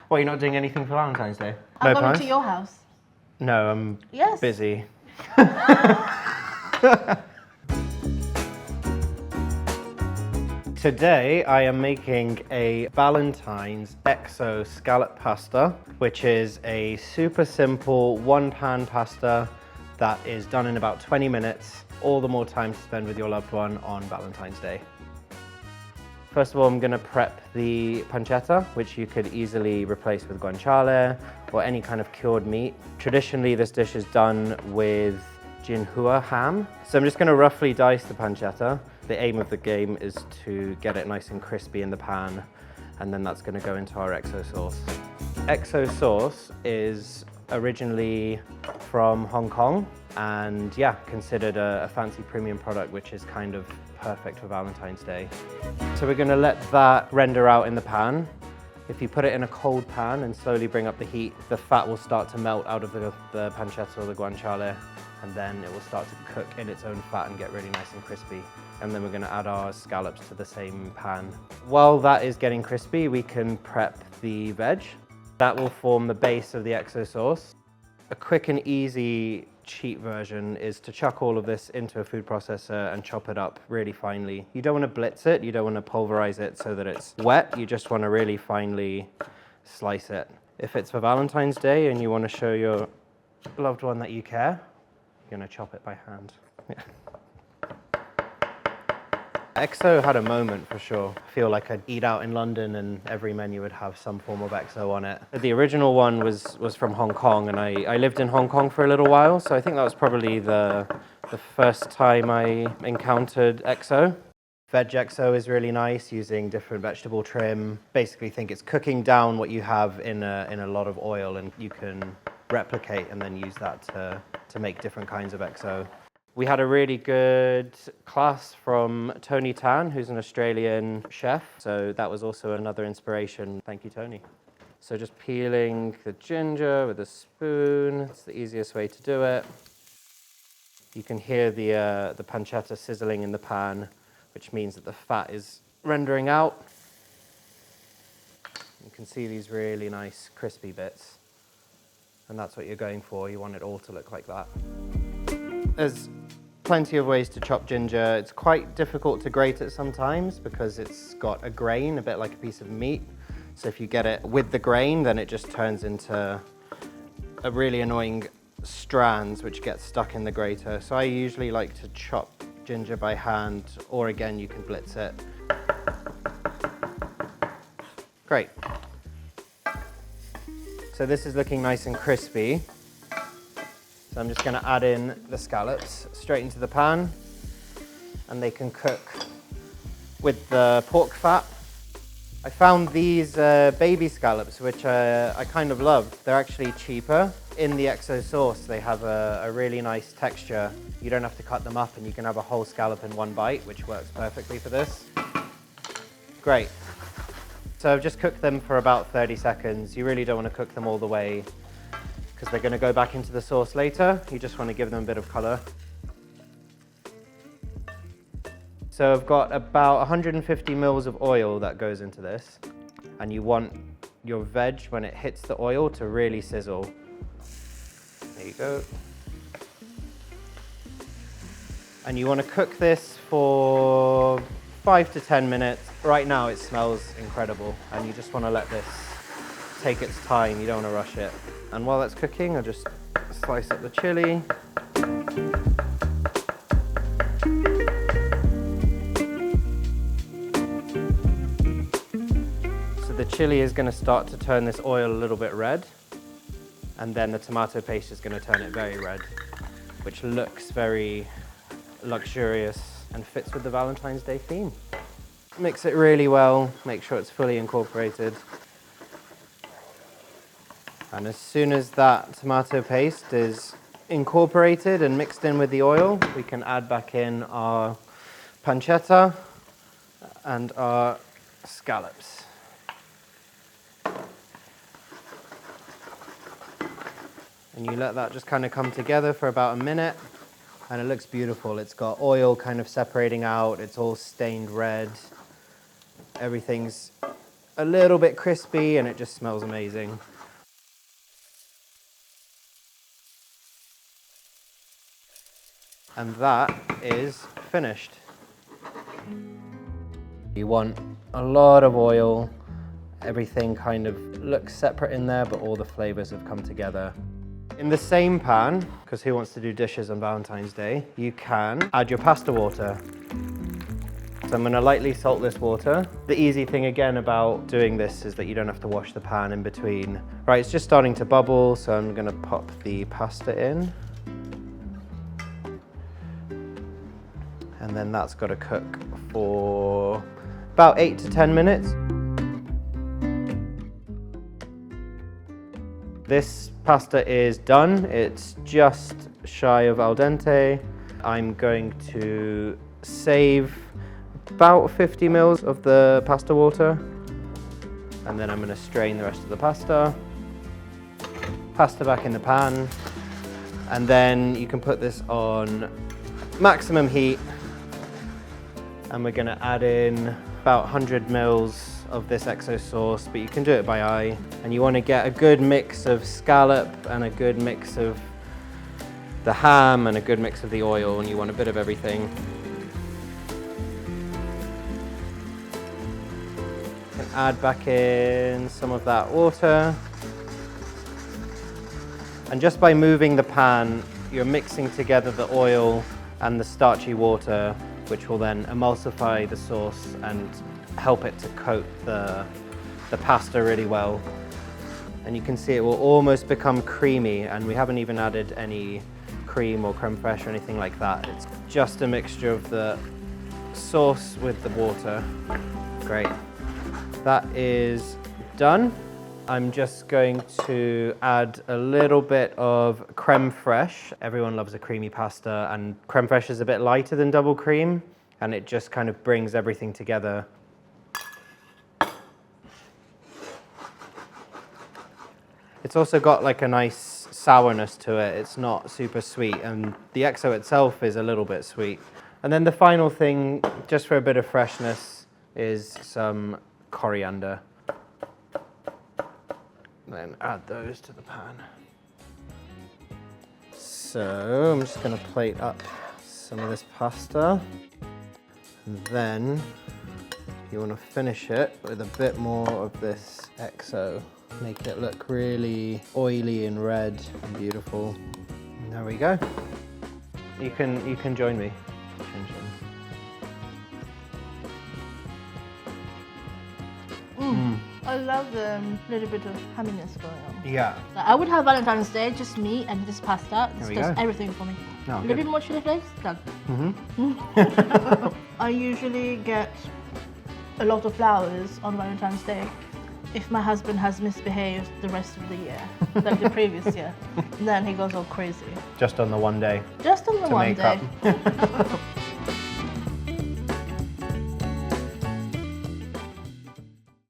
What, you're not doing anything for Valentine's Day? I'm going to your house. No, I'm busy. Today I am making a Valentine's XO scallop pasta, which is a super simple one-pan pasta that is done in about 20 minutes. All the more time to spend with your loved one on Valentine's Day. First of all, I'm going to prep the pancetta, which you could easily replace with guanciale or any kind of cured meat. Traditionally, this dish is done with Jinhua ham. So I'm just going to roughly dice the pancetta. The aim of the game is to get it nice and crispy in the pan, and then that's going to go into our XO sauce. XO sauce is originally from Hong Kong, and yeah, considered a fancy premium product, which is kind of perfect for Valentine's Day. So we're going to let that render out in the pan. If you put it in a cold pan and slowly bring up the heat, the fat will start to melt out of the pancetta or the guanciale, and then it will start to cook in its own fat and get really nice and crispy. And then we're going to add our scallops to the same pan. While that is getting crispy, we can prep the veg. That will form the base of the XO sauce. A quick and easy cheat version is to chuck all of this into a food processor and chop it up really finely. You don't want to blitz it, you don't want to pulverize it so that it's wet, you just want to really finely slice it. If it's for Valentine's Day and you want to show your loved one that you care, you're going to chop it by hand. Yeah. XO had a moment for sure. I feel like I'd eat out in London and every menu would have some form of XO on it. The original one was from Hong Kong, and I lived in Hong Kong for a little while, so I think that was probably the first time I encountered XO. Veg XO is really nice, using different vegetable trim. Basically think it's cooking down what you have in a lot of oil, and you can replicate and then use that to make different kinds of XO. We had a really good class from Tony Tan, who's an Australian chef. So that was also another inspiration. Thank you, Tony. So just peeling the ginger with a spoon. It's the easiest way to do it. You can hear the pancetta sizzling in the pan, which means that the fat is rendering out. You can see these really nice crispy bits. And that's what you're going for. You want it all to look like that. There's plenty of ways to chop ginger. It's quite difficult to grate it sometimes because it's got a grain, a bit like a piece of meat. So if you get it with the grain, then it just turns into a really annoying strands which get stuck in the grater. So I usually like to chop ginger by hand, or again, you can blitz it. Great. So this is looking nice and crispy. So I'm just going to add in the scallops straight into the pan, and they can cook with the pork fat. I found these baby scallops, which I kind of love. They're actually cheaper. In the XO sauce, they have a really nice texture. You don't have to cut them up, and you can have a whole scallop in one bite, which works perfectly for this. Great. So I've just cooked them for about 30 seconds. You really don't want to cook them all the way, because they're going to go back into the sauce later. You just want to give them a bit of color. So I've got about 150 mils of oil that goes into this, and you want your veg, when it hits the oil, to really sizzle. There you go. And you want to cook this for 5 to 10 minutes. Right now it smells incredible, and you just want to let this take its time. You don't want to rush it. And while that's cooking, I'll just slice up the chili. So the chili is going to start to turn this oil a little bit red, and then the tomato paste is going to turn it very red, which looks very luxurious and fits with the Valentine's Day theme. Mix it really well, make sure it's fully incorporated. And as soon as that tomato paste is incorporated and mixed in with the oil, we can add back in our pancetta and our scallops. And you let that just kind of come together for about a minute, and it looks beautiful. It's got oil kind of separating out, it's all stained red. Everything's a little bit crispy and it just smells amazing. And that is finished. You want a lot of oil. Everything kind of looks separate in there, but all the flavors have come together. In the same pan, because who wants to do dishes on Valentine's Day, you can add your pasta water. So I'm gonna lightly salt this water. The easy thing again about doing this is that you don't have to wash the pan in between. Right, it's just starting to bubble, so I'm gonna pop the pasta in. And then that's got to cook for about 8 to 10 minutes. This pasta is done. It's just shy of al dente. I'm going to save about 50 mils of the pasta water. And then I'm going to strain the rest of the pasta. Pasta back in the pan. And then you can put this on maximum heat. And we're going to add in about 100 mils of this XO sauce, but you can do it by eye. And you want to get a good mix of scallop and a good mix of the ham and a good mix of the oil, and you want a bit of everything. You can add back in some of that water. And just by moving the pan, you're mixing together the oil and the starchy water, which will then emulsify the sauce and help it to coat the pasta really well. And you can see it will almost become creamy, and we haven't even added any cream or creme fraiche or anything like that. It's just a mixture of the sauce with the water. Great. That is done. I'm just going to add a little bit of creme fraiche. Everyone loves a creamy pasta, and creme fraiche is a bit lighter than double cream, and it just kind of brings everything together. It's also got like a nice sourness to it. It's not super sweet, and the XO itself is a little bit sweet. And then the final thing, just for a bit of freshness, is some coriander. Then add those to the pan. So I'm just going to plate up some of this pasta, and then you want to finish it with a bit more of this XO. Make it look really oily and red and beautiful. And there we go. You can join me. I love the little bit of hamminess going on. Yeah. I would have Valentine's Day, just me and this pasta. This does everything for me. Oh, a little bit more chili flakes, done. I usually get a lot of flowers on Valentine's Day if my husband has misbehaved the rest of the year, like the previous year. Then he goes all crazy. Just on the one day. Just on the one day. Up.